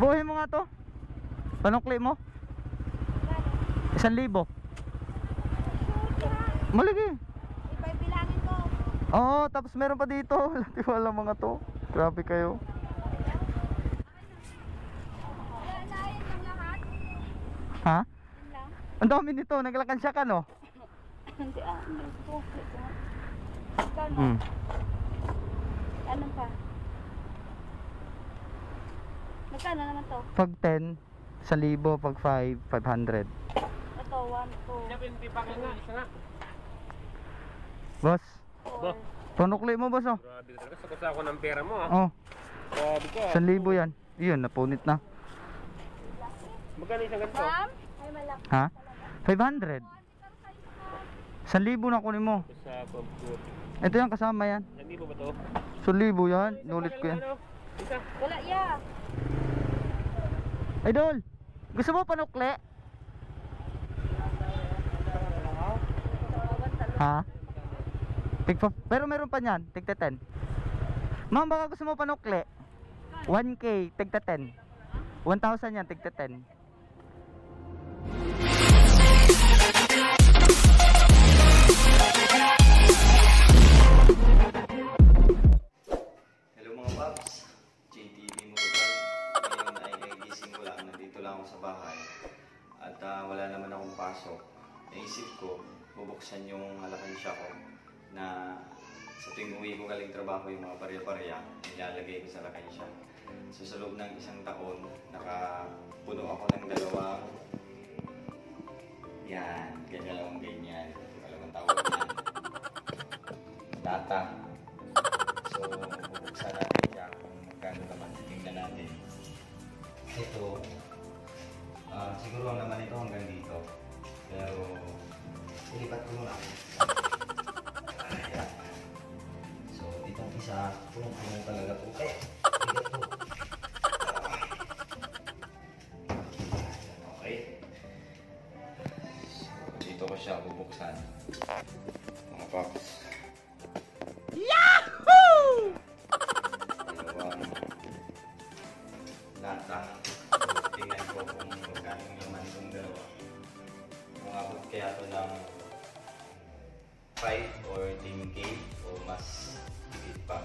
Buhay mo nga to. Panukli mo. 1,000. Malagi. Iba'y bilangin ko. Oo, tapos meron pa dito. Wala mga to. Grabe kayo. Wala na yun ang lahat. Ha? Yun lang. Ang dami nito. Naglakansya ka, no? Hindi may poke ko. Kano? Hmm. Ano pa? Magkano naman to? Pag 10, 1,000. Pag 5, 500. Ito, 1, 2, Boss, 4. panukli mo, boss, oh. Grabe talaga, sakot ako ng pera mo, ha? Oh, Grabe ka. 1,000 yan. Iyon, napunit na. Magkano isang ganito? Ma'am? Ay, malaki. Ha? 500. 1,000 na kunin mo. Sa pampuot. Ito yan, kasama yan. Hindi ba to? 1,000 yan. Nulit ko yan. Ano? Isa. Wala, yeah. Idol, gusto mo panukli? Ha? Pero meron pa niyan, tigta 10. Ma'am, baka gusto mo panukli? 1K, tigta 10. 1,000 yan, tigta 10. Hello mga paps, JTV Motovlog. Ngayon ay nagising ko lang, nandito lang ako sa bahay. At wala naman akong pasok. Naisip ko, bubuksan yung alakansya ko na sa tuwing uwi ko galing trabaho yung mga barya-barya, nilalagay ko sa alakansya. So sa loob ng isang taon, nakapuno ako ng dalawang yan, ganyan. Alam ang tawag yan. Data. So, bubuksan natin siya kung magkano naman. Tingnan natin. Ito, siguro ang naman ito hanggang dito. Pero, ilipat ko muna. Ayan. So, itong isa, punong-punong talaga po. Bigat po. Okay. So, dito ko siya bubuksan. Mga paps. Dalawang lata. Tingnan ko kung magkano yung laman itong dalawa. Kung abot kaya ito ng 5 or 10K o mas higit pa.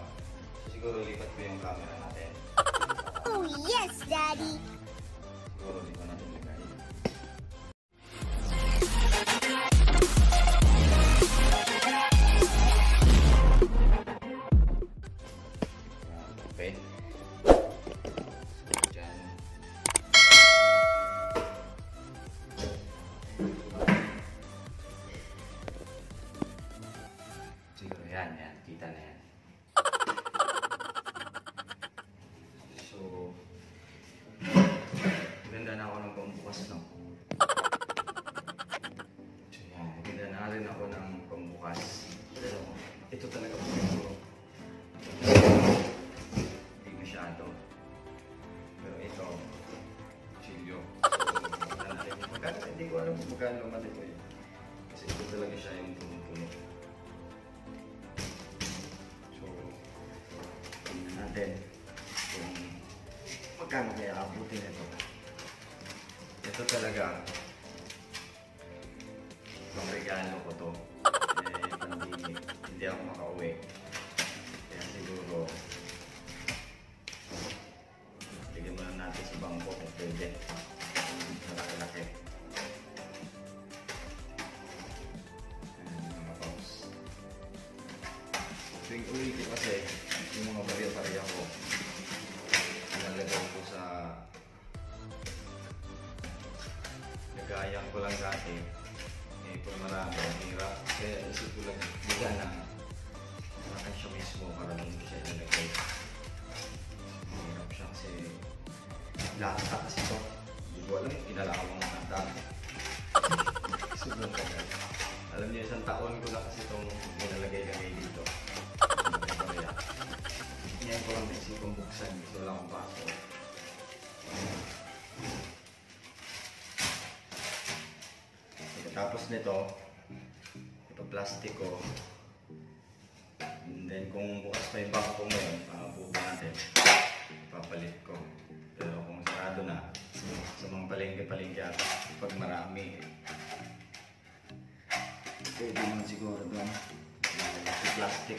So, siguro lipat ko yung camera natin. Oh, yes, Daddy! Siguro dito natin lagay. Okay. So, dyan. Siguro yan. Kita na yan. So, maganda na ako ng pambukas, no? So, yan. Maganda na rin ako ng pambukas. Pero, ito talaga po siguro. Hindi masyado. Pero ito, chilyo. So, wala na rin. Magkano, hindi ko alam kung magkano naman ito eh. Kasi ito talaga siya yung puno-puno. So, tingnan natin kung magkano kaya abutin ito. Ito talaga, pang regalo ko to. Hindi ako makauwi. Kaya siguro, lagyan mo lang natin sa bangko kung pwede. Malaki-laki. Ayan mga paps. Tuwing uwi ko kasi, yung mga barya-barya ko, nalagay ko sa nagayan ko lang dati. Eh, kung marami, ang hirap. Kaya isip ko lang, biga na nakan siya mismo para lang siya nilagay. Mahirap siya kasi lata kasi ito. Hindi ko alam, inalawang ng handa. Sobrang tagal. Alam niyo, isang taon ko na kasi itong nilalagay-lagay dito. Ngayon ko lang naisip kong buksan. Gusto lang akong baso. Tapos nito, ito plastic ko. And then kung bukas pa yung bangko ngayon, buka natin, papalit ko. Pero kung sarado palengke-palengke ata pag marami. Pwede naman siguro doon. Plastic.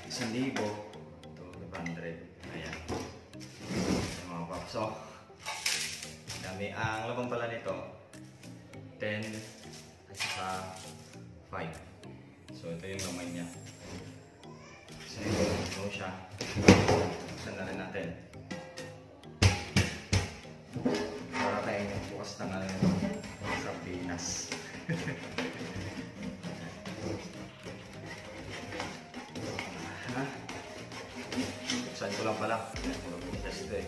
1,000. Ito, 500. Ayan. Yung mga paps. So, dami. Ang labang pala nito, 10 at saka 5. So, ito yung laman niya. So, ito siya. Buksan na rin natin. Para tayo yung bukas na nga ito sa Pinas. Buksan ko lang pala. Bukas ito eh.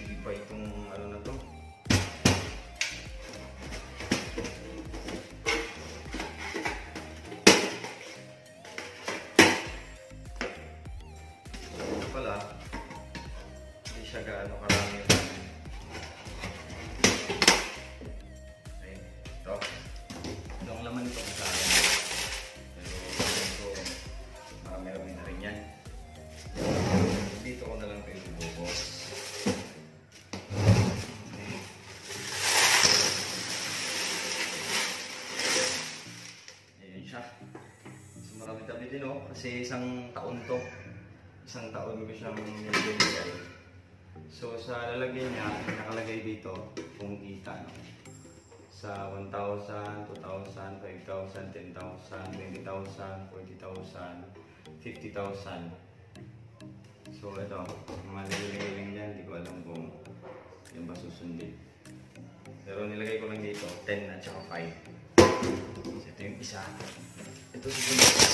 Hindi pa itong ano na to. Pala, hindi siya gaano karami. Okay, ito. Ito ang laman ito sa akin. Pero ito, marami-rami na rin yan. Dito ko na lang ito ibubos. Ayan siya. So marami-rami din oh, kasi isang taon to. Isang taon ko siyang nilagay. So sa lalagyan niya, nakalagay dito kung kita. No? Sa 1,000, 2,000, 5,000, 10,000, 20,000, 40,000, 50,000. So ito, mga nilagay lang dyan. Hindi ko alam kung yung ba susundin. Pero nilagay ko lang dito, 10 at saka 5. So ito yung isa. Ito susunod.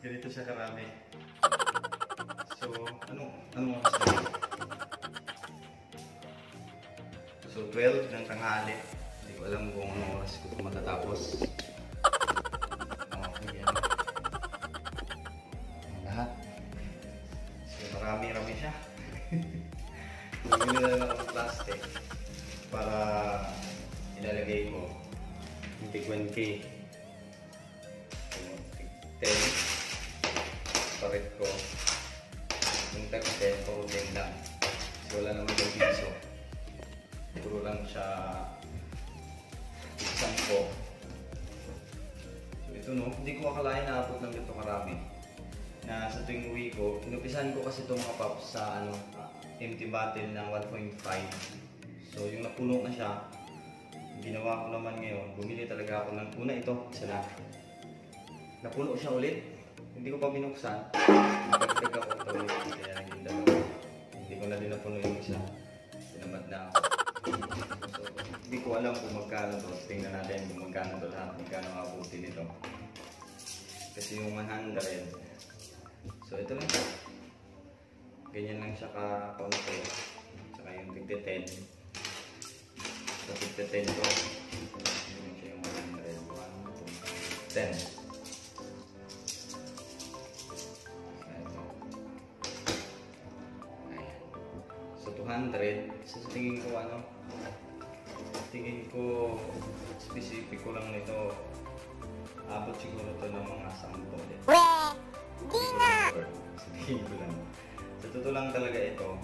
Ganito siya karami. So, anong oras na? So, 12 ng tanghali. Hindi ko alam kung anong oras ko matatapos. Okay, yan. Ang lahat. So, marami-rami siya. Bumili na lang ako ng plastic para ilalagay ko yung tig 1K. 10 parit ko yung tag 10 puro 10 lang kasi wala naman yung piso puro lang siya isang ko. So ito no, hindi ko akalain na abot ng dito karami na sa tuwing uwi ko. Inupisan ko kasi ito mga paps sa empty bottle ng 1.5. So yung napuno na siya, ginawa ko naman ngayon, bumili talaga ako ng una ito, isa na. Napuno siya ulit. Hindi ko pa binuksan. Nagtagtag ako ito ulit. Kaya naging dalawa. Hindi ko na din napuno yung isa. Sinamad na ako. So, hindi ko alam kung magkano to. Tingnan natin kung magkano to lahat. Magkano abuti nito. Kasi yung 100. So, ito lang siya. Ganyan lang siya ka-konti. Saka yung tigte 10. So, tigte 10 to. Ganyan siya yung 100. 1, 2, 10. So 200, sa tingin ko specific ko lang nito, abot siguro to ng mga 10 ulit. Di na! Sa tingin ko lang. Sa totoo lang talaga ito,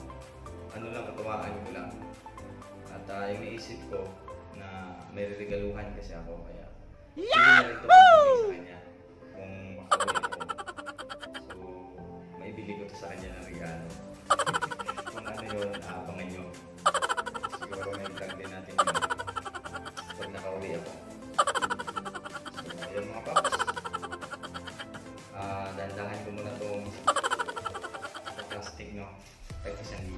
katuwaan ko lang. At yung naisip ko na may regaluhan kasi ako, kaya sige na rin ito sa kanya kung makauwi ko. So, maibili ko to sa kanya ng regalo. Ano yun, abangan nyo. Siguro may vlog din natin yun pag nakauwi ako. So, ayun mga paps. Dahan-dahan ko muna itong sa plastic, no? Kahit 1,000.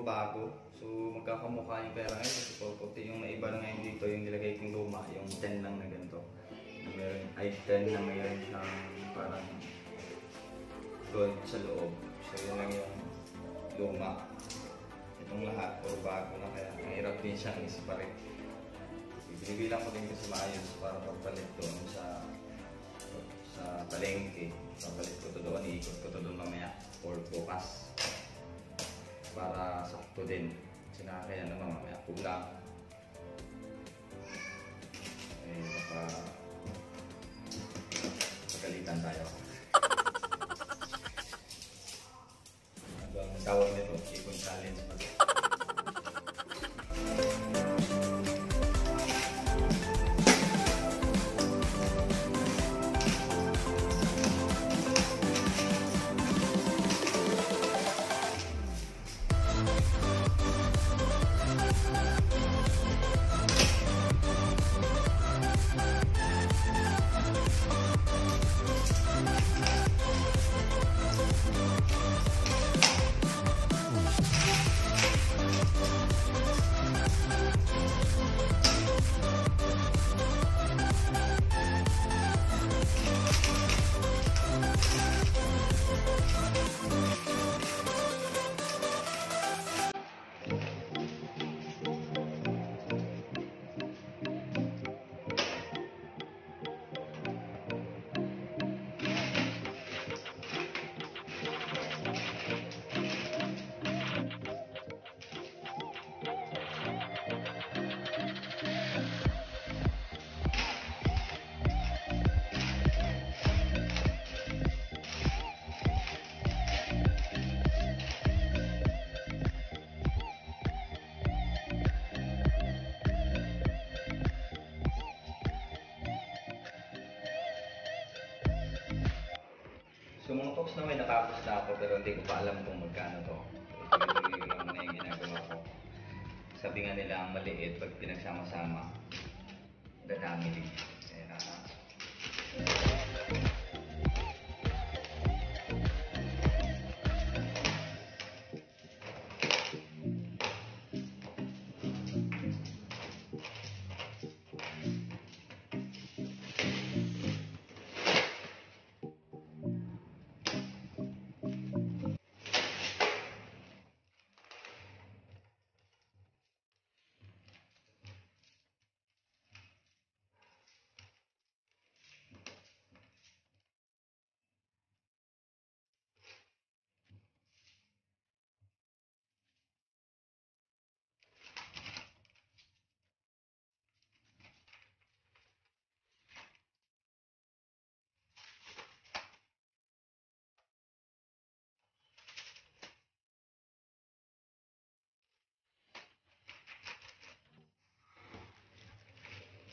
bago. So magkakamukha yung pera ngayon kasi puti yung naiba na ngayon dito, yung nilagay kong luma, yung 10 lang na ganito. Meron, ay 10 na mayroon siyang parang gold sa loob. So yun lang yung luma. Itong lahat, puro bago na kaya mahirap din siyang isiparit. Binibilang ko din kasi maayos para pagpalit doon sa palengke. Papalit ko to doon, iikot ko to doon mamaya or bukas. Para sakto din. Kasi nakakaya naman mamaya kulang. Eh, baka pagalitan tayo. Ang tawag nito, Chicken Challenge. So mga folks na may natapos na ako pero hindi ko pa alam kung magkano to. Tuloy-tuloy lang na yung ginagawa ko. Sabi nga nila ang maliit pag pinagsama-sama, dadami din. Kaya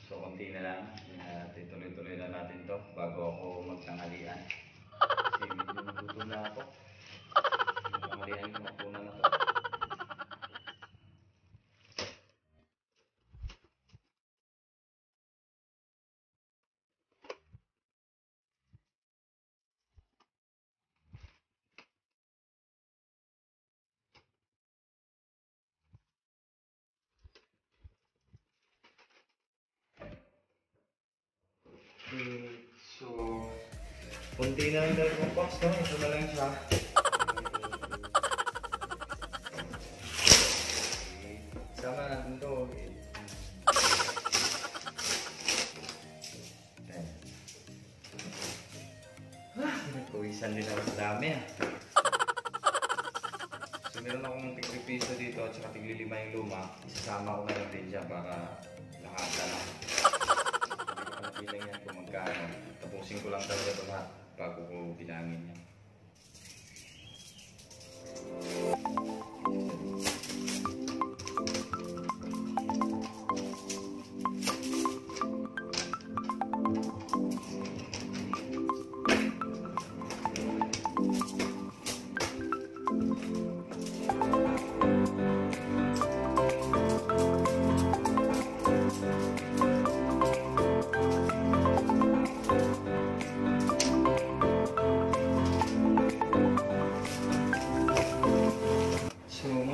so konti na lang, tuloy-tuloy na natin to bago ako magtanghalian. Kasi medyo nagutom na ako. Tanghalian ko, mapunan na to. So, konti na lang dalawang box, no? Ito na lang siya. Sama natin ito. Nagpawisan din ako sa dami, ah. So, meron akong tigpipiso dito at saka tiglilima yung luma. Isasama ko na lang din siya para lahat na lang. Bilang yan kung magkano. Tapusin ko lang talaga ito lahat bago ko bilangin yan.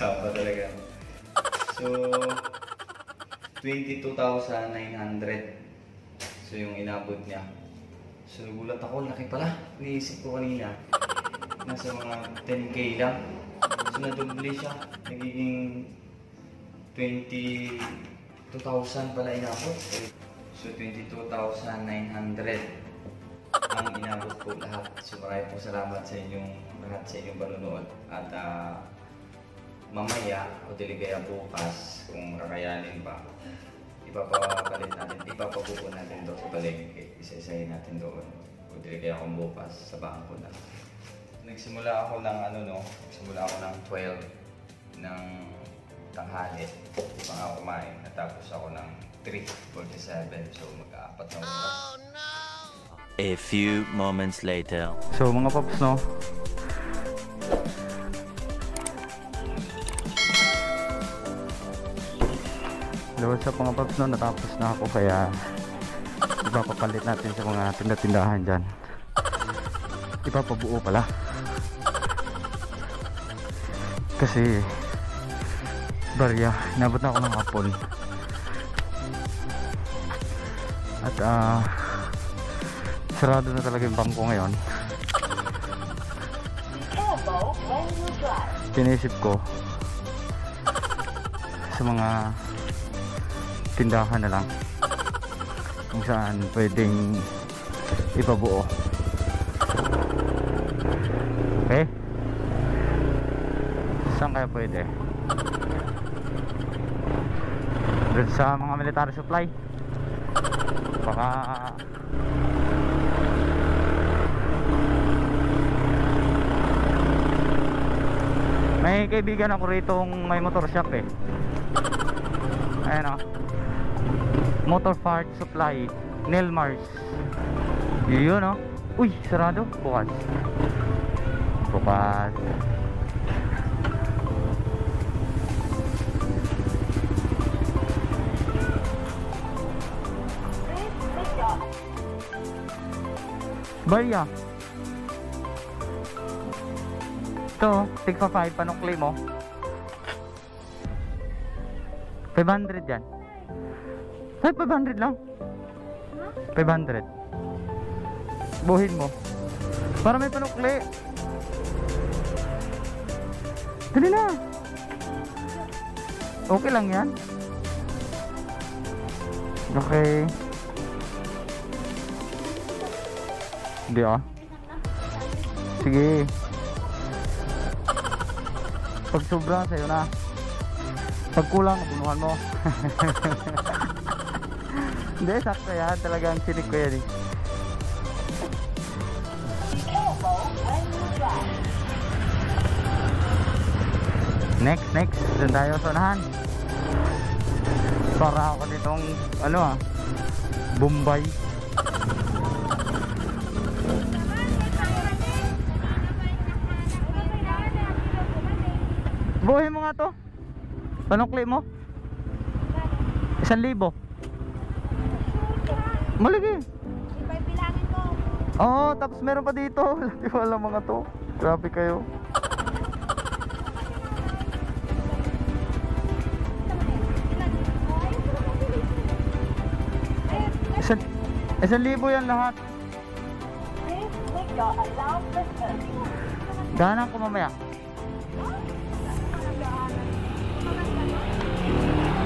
Kasama talaga. So, 22,900. So, yung inabot niya. So, nagulat ako. Laki pala. Iniisip ko kanina. Nasa mga 10K lang. So, nadoble siya. Nagiging 22,000 pala inabot. So, 22,900 ang inabot ko lahat. So, maraming po salamat sa inyong lahat sa inyong panonood. At mamaya o deligaya bukas kung kakayanin pa, ipapapalit natin, ipapapupo natin doon sa palengke. Isa-isahin natin doon. O deligaya kung bukas sa bangko na. Nagsimula ako ng nagsimula ako ng 12 ng tanghali. Hindi pa nga kumain. Natapos ako ng 3:47. So mag-aapat na oras. Oh no! A few moments later. So mga paps, no? What's up mga paps, no? Natapos na ako kaya ipapapalit natin sa mga tinda-tindahan dyan. Ipapabuo pala. Kasi barya, inabot na ako ng hapon. At sarado na talaga yung bangko ngayon. Pinisip ko sa mga tindahan na lang kung saan pwedeng ipabuo. Okay? Saan kaya pwede? Doon sa mga military supply. Baka may kaibigan ako ritong may motor shop eh. Ayan o, Motor Part Supply, Nelmars. Yun o. Uy, sarado. Bukas. Bukas. Barya. Ito, tigpa 5, panukli mo. 500 yan. Ay, 500 lang. 500. Buhin mo. Para may panukli. Dali na. Okay lang yan. Okay. Hindi ah. Sige. Pag sobra, sa'yo na. Pag kulang, bunuhan mo. Hindi, sakto yan. Talagang sinig ko yan eh. Next. Doon tayo sa unahan. Para ako nitong, Bombay. Buhin mo nga to. Panukli mo. 1,000. Malagi. Ipapilangin ko. Oo, tapos meron pa dito. Di ko alam mga to. Grabe kayo. 1,000 yan lahat. Dahanan ko mamaya.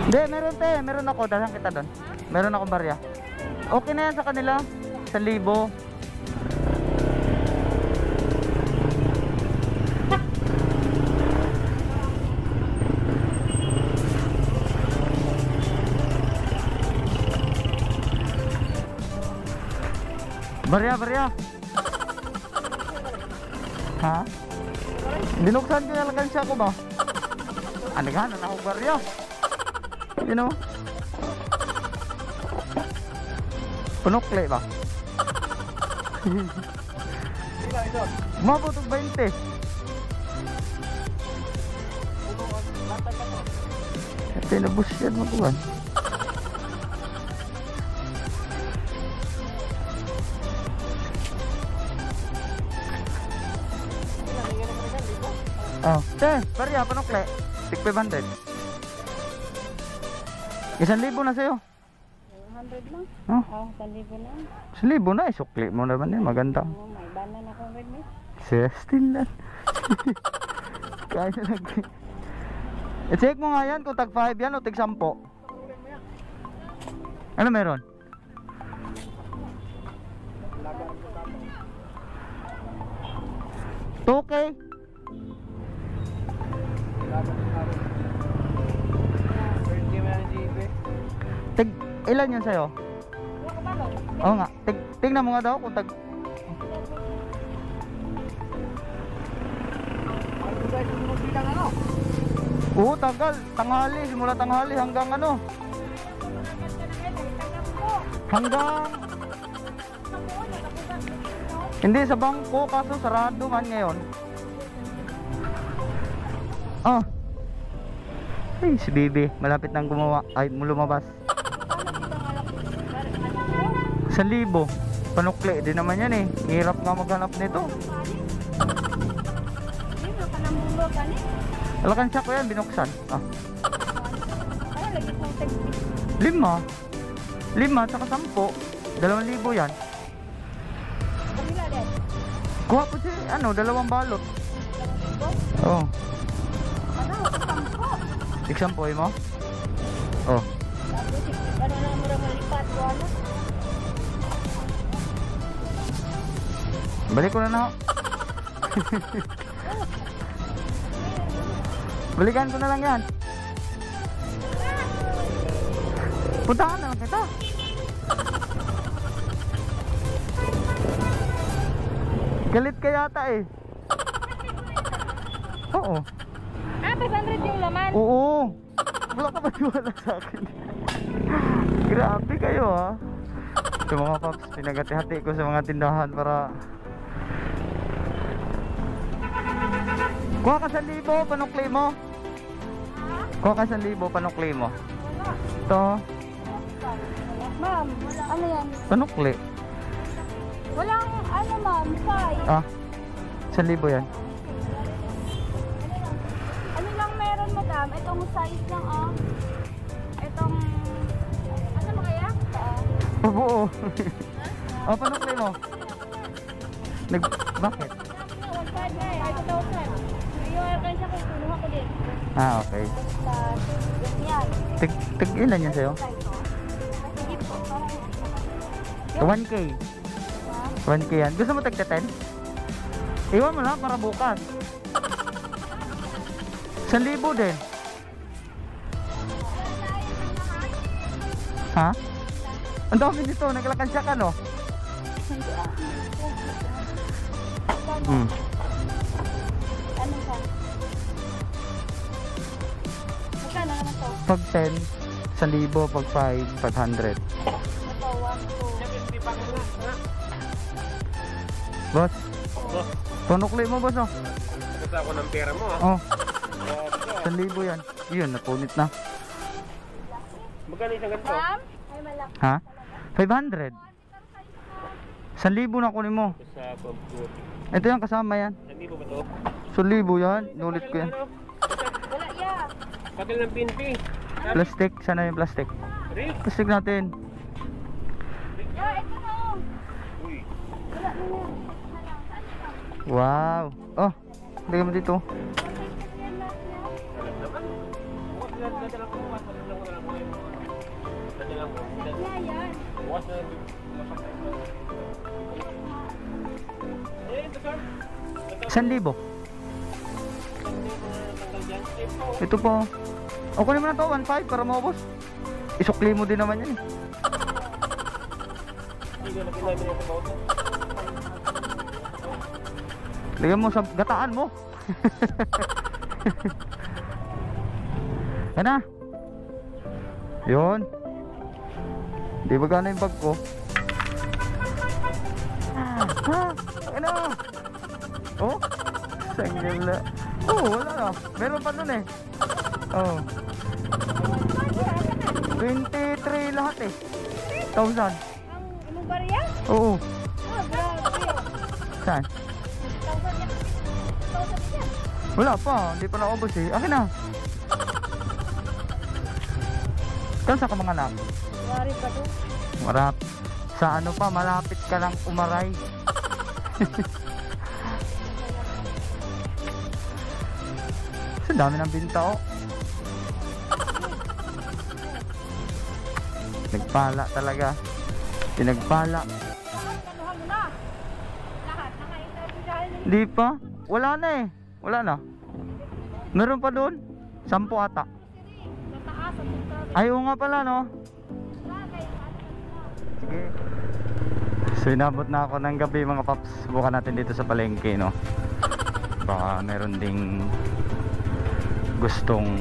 Hindi, meron te. Meron ako. Dahan kita doon. Meron akong barya. Okay na yan sa kanila. 1,000. Barya. Ha? Binuksan ko yung alkansya ko ba? Aniganan ako barya. You know? Punukle ba? Mabutog 20. Tinabos yan makuhan. Oh, barya, panukle. Tig 500. 1,000 na sa'yo. 100 lang. Oh, Oh, 1,000 lang. 1,000 na. Isukli mo naman yan. Maganda. Oh, may banan ako red miss. Still lang. Kaya lang. I-check mo nga yan kung tag 5 yan o tag 10. Ano meron? Okay. Tig, ilan yun sa'yo? Oo nga. Tignan mo nga daw kung tag... Oo, tagal. Tanghali. Simula tanghali hanggang ano? Hanggang... Hindi, sa bangko. Kaso sarado man ngayon. Oh. Ay, si Bibi. Malapit nang gumawa. Ay, lumabas. 1,000. Panukli din naman yan eh. Hirap nga maghanap nito. Alkansya ko yan, binuksan. Ah. 5. 5 tsaka 10. 2,000 yan. Kuha po siya, ano, 2 balot. Oh. Tig-10 mo? Oh. Balik ko na na. Balikan ko na lang yan. Puntahan na lang kita. Galit ka yata eh. Oo. 500 yung laman. Oo. Wala ka maniwala sa akin. Grabe kayo ha. Ito mga paps, pinagati-hati ko sa mga tindahan para... Kuha ka 1,000, panukli mo. Kuha ka 1,000, panukli mo. Ito, Ma'am, ano yan? panukli. Walang ano ma'am, size. Ah, 1,000 yan. Ano lang meron madam? Itong size lang ah. Itong... Ano ba kaya? Buo. Oh, panukli mo. Bakit? 1,500 na eh. 5,000. Yung alkansya ko, kinuha ko din. Ah, okay. Yan. Tig ilan yan sa'yo? Sige po. 1K. 1K yan. Gusto mo tagta 10? Iwan mo lang para bukas. 1,000 din. Ha? Ang dami nito. Naglakansya ka no? Hmm. Ano ka? Magkano naman to? Pag 10, 1,000. Pag 5, 500. Ito, 1, 2. Boss, tunukli mo boss oh. Kasi ako ng pera mo ha. Oh, 1,000 yan. Yun, napunit na. Magkano isang ganito? Ma'am? Ay, malaki. Ha? 500. 1,000 na kunin mo. Sa pampuot. Ito yung kasama yan. Hindi po ba ito? 1,000 yan. Nulit ko yan. Wala yan. Patil ng pinti. Plastic. Sana yung plastic. Real? Plastic natin. Yo, ito na. Uy. Wala na yan. Halang, saan ito? Wow. Oh, lagyan mo dito. Yan lahat niya. Alam naman. Bukas na dadalang ko. Bukas na dadalang ko na lang mo yung mga. Dadalang ko. Yeah, yan. Bukas na lapatay ko. Eh, ito sir. 1,000. Tanggal dyan. Eh, po. Ito po. O, kunin mo na to, 1,500 para maubos. Isukli mo din naman yan eh. Hindi ko na pinabi na sa bawat. Lagyan mo sa gataan mo. Yan na. Yun. Di ba gana yung bag ko? Ha? Ano? Oh? Sanggala. Oh, wala na. Meron pa nun eh. Oh. 23 lahat eh. 1,000. Ang anong barya? Oo. Oh, grabe. Saan? 1,000 yan. 1,000 yan. Wala pa. Hindi pa naubos eh. Akin na. Kansa ka mga anak? Wari pa to. Marap. Sa ano pa, malapit ka lang umaray. Sa dami ng binta oh. Nagpala talaga. Pinagpala. Kanuhan mo na. Lahat. Naka-interview dahil Di pa? Wala na eh. Wala na. Meron pa doon? 10 ata. sa taas. Sa punta. Ay, oo nga pala no. Sige. So inabot na ako ng gabi mga paps. Subukan natin dito sa palengke no. Baka meron ding gustong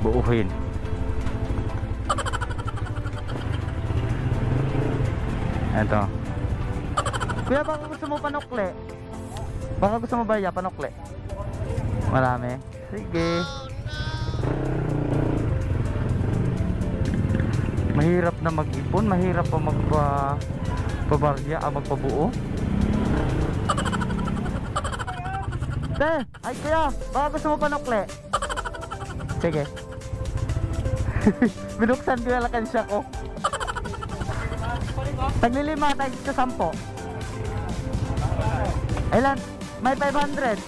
buuhin. Eto. Kuya, baka gusto mo panukle? Baka gusto mo ba panukle? Marami? Sige. Mahirap na mag-ipon, mahirap pa magpabarya, magpabuo. Te, ay kuya, baka gusto mo panukle? Sige. Binuksan ko yung alakansya ko. Taglilima, tag sa 10. Ilan? May 500.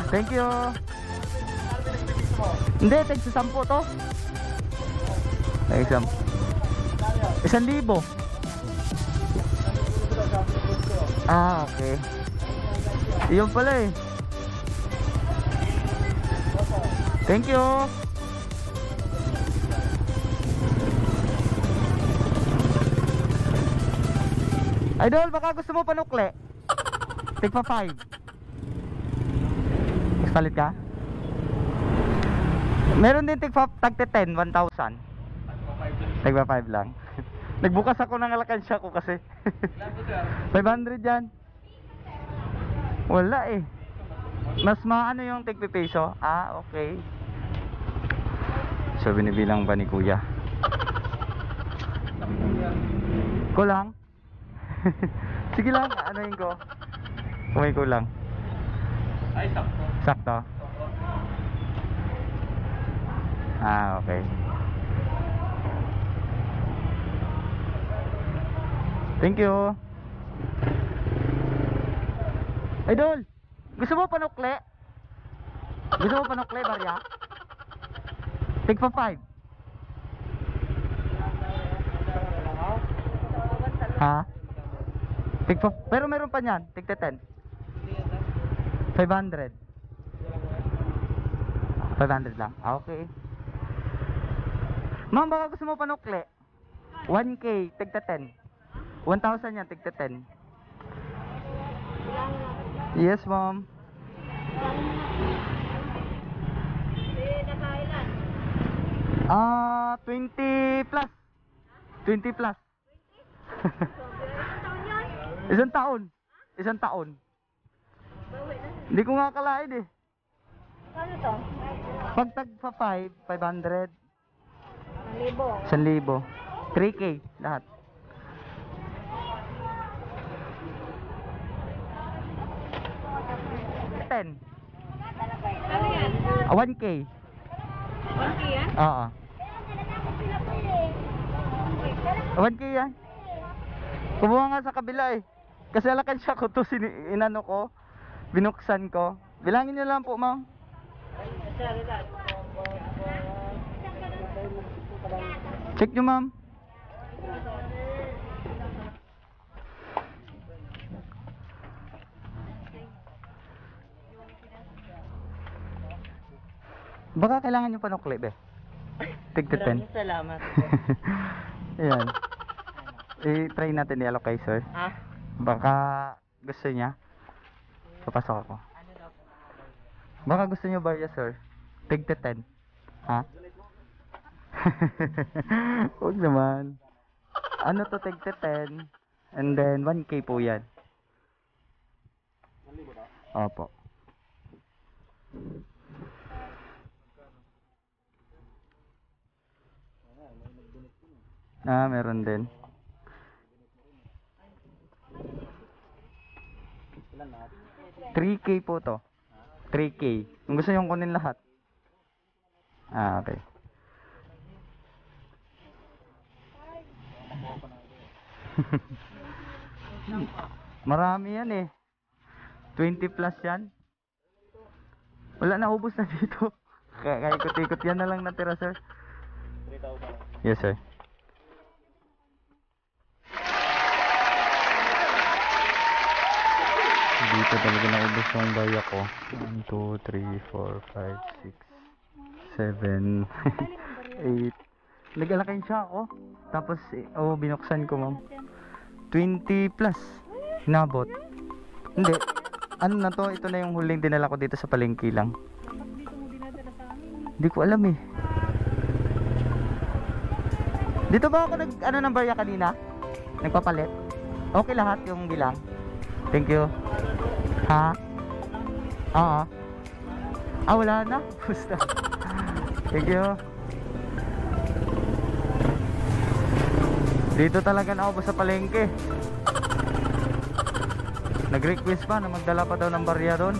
Thank you. Hindi, tag sa 10 to. Tag sa 1,000. Ah, okay. Iyon pala eh. Thank you. Idol, baka gusto mo panukle? Tigpa 5. Palit ka? Meron din tag 10, 1,000. Tigpa 5 lang. Nagbukas ako ng alakansya ko kasi. 500 yan. Wala eh. Mas maano yung tigpi peso? Ah, okay. So binibilang ba ni kuya? Kulang? Sige lang, anoin ko. Kumay kulang. Ay, sakto. Sakto? Ah, okay. Thank you. Idol, gusto mo panukle? Gusto mo panukle, Barya? Tigpa 5. Ha? Tigpa, pero meron pa niyan, tigta 10. 500. 500 lang. Ah, okay. Ma'am, baka gusto mo panukle? 1K, tigta 10. 1,000 yan, tigta 10. Yes, ma'am. Nakailan? 20 plus. 20 plus. Isang taon yan? Isang taon. Bawi na. Hindi ko nga kalain eh. Ano to? Pag tagpa 5, 500. 1,000. 1,000. 3K lahat. $10. Ano yan? 1K. 1K yan? Oo. 1K yan. Kumuha nga sa kabila eh. Kasi alakan siya ko to, inano ko. Binuksan ko. Bilangin niyo lang po, ma'am. Check nyo, ma'am. Baka kailangan nyo panukli, be. Tigta 10. Salamat. Ayan. I-try natin i-allocate, sir. Ah? Baka gusto niya. Papasok ako. Baka gusto niyo ba ya, sir? Tigta 10. Ha? Huwag naman. Ano to, tigta 10. And then 1K po yan. Opo. Ah, meron din. $3K po to. 3K. Kung gusto nyo kunin lahat. Ah, okay. Marami yan eh. 20 plus yan. Wala na, ubos na dito. Kaya ikot-ikot yan na lang natira, sir. 3,000. Yes, sir. Dito talaga naubos yung baya ko. 1, 2, 3, 4, 5, 6, 7, 8. Nag-alakain siya ako. Tapos, binuksan ko, ma'am. 20 plus. Hinabot. Hindi. Ano na to? Ito na yung huling dinala ko dito sa palengke lang. Hindi ko alam eh. Dito ba ako ano ng barya kanina? Nagpapalit? Okay lahat yung bilang? Thank you. Ha? Oo. Ah, wala na? Basta. Thank you. Dito talaga naubos sa palengke. Nag-request pa na magdala pa daw ng barya doon.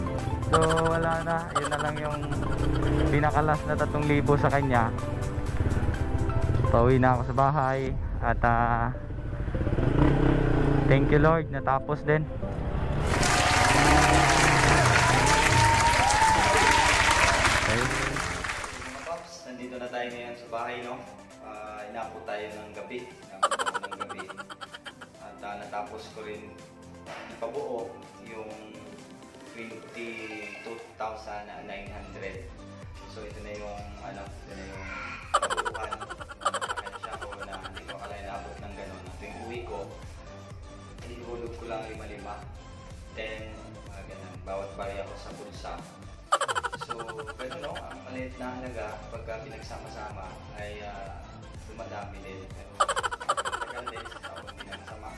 So wala na. Yun na lang yung pinakalas na 3,000 sa kanya. Pauwi na ako sa bahay. At thank you Lord, natapos din. Okay. Mga paps, nandito na tayo ngayon sa bahay, no? Inapo tayo ng gabi. At natapos ko rin ipabuo yung 22,900. So ito na yung ito na yung pabuuan. Nakakanya siya ko na hindi ko akala inaabot ng gano'n. Tuwing uwi ko, ihulog ko lang 5-5. 10, ganun. Bawat barya ko sa bulsa. So, pero no, ang maliit na halaga pagka pinagsama-sama ay dumadami din. Pero tagal din, ako hindi na masama.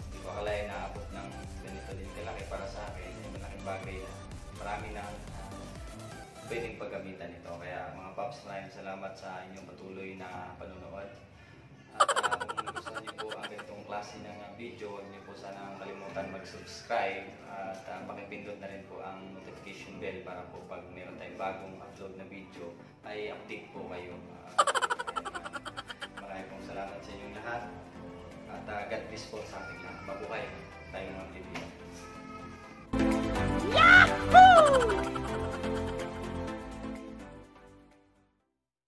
Hindi ko akalain na abot ng ganito din kalaki para sa akin. Yung malaking bagay na marami na pwedeng paggamitan ito. Kaya mga paps, maraming salamat sa inyong patuloy na panonood. At kung nagustuhan niyo po ang ganitong klase ng video, huwag niyo po sana kalimutan mag-subscribe at pakipindot na rin po ang notification bell para po pag meron tayong bagong upload na video ay update po kayo. Maraming pong salamat sa inyong lahat at God bless po sa ating lahat. Mabuhay tayong mga video.